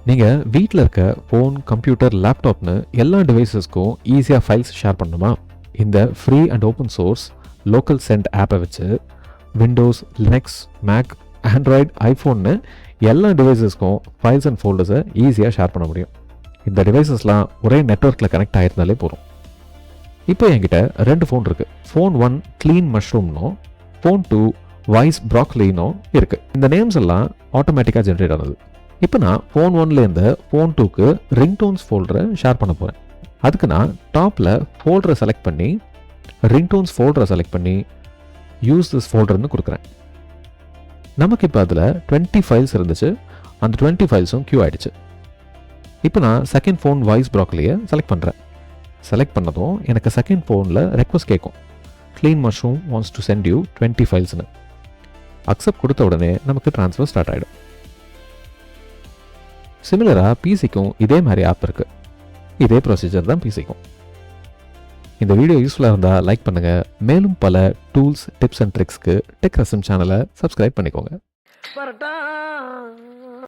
நீங்கள் வீட்டில் இருக்க ஃபோன், கம்ப்யூட்டர், லேப்டாப்னு எல்லா டிவைசஸ்க்கும் ஈஸியாக ஃபைல்ஸ் ஷேர் பண்ணணுமா? இந்த free and open source local send ஆப்பை வச்சு விண்டோஸ், லினக்ஸ், மேக், ஆண்ட்ராய்டு, ஐஃபோன்னு எல்லா டிவைசஸ்க்கும் ஃபைல்ஸ் அண்ட் ஃபோல்டர்ஸை ஈஸியாக ஷேர் பண்ண முடியும். இந்த டிவைசஸ்லாம் ஒரே நெட்வொர்க்கில் கனெக்ட் ஆகிருந்தாலே போதும். இப்போ என்கிட்ட 2 ஃபோன் இருக்குது. ஃபோன் 1 க்ளீன் மஷ்ரூம்னும் ஃபோன் 2 வாய்ஸ் ப்ராக்லினும் இருக்குது. இந்த நேம்ஸ் எல்லாம் ஆட்டோமேட்டிக்காக ஜென்ரேட் ஆனது. இப்போ நான் ஃபோன் 1லேருந்து ஃபோன் 2க்கு ரிங்டோன்ஸ் ஃபோல்டரை ஷேர் பண்ண போகிறேன். அதுக்கு நான் டாப்பில் ஃபோல்டரை செலக்ட் பண்ணி ரிங்டோன்ஸ் ஃபோல்டரை செலக்ட் பண்ணி யூஸ் திஸ் ஃபோல்டர்னு கொடுக்குறேன். நமக்கு இப்போ அதில் 20 ஃபைல்ஸ் இருந்துச்சு. அந்த 20 ஃபைல்ஸும் க்யூ ஆகிடுச்சு. இப்போ நான் செகண்ட் ஃபோன் வாய்ஸ் ப்ராக்லியை செலக்ட் பண்ணுறேன். செலக்ட் பண்ணதும் எனக்கு செகண்ட் ஃபோனில் ரெக்வஸ்ட் கேட்கும். Clean mushroom wants to send you 20 ஃபைல்ஸ்னு. அக்செப்ட் கொடுத்த உடனே நமக்கு ட்ரான்ஸ்ஃபர் ஸ்டார்ட் ஆகிடும். சிமிலராக பிசிக்கும் இதே மாதிரி ஆப் இருக்குது. இதே ப்ரொசீஜர் தான் பிசிக்கும். இந்த வீடியோ யூஸ்ஃபுல்லாக இருந்தால் லைக் பண்ணுங்கள். மேலும் பல டூல்ஸ், டிப்ஸ் அண்ட் ட்ரிக்ஸ்க்கு டெக் ரசம் சேனலை சப்ஸ்கிரைப் பண்ணிக்கோங்க.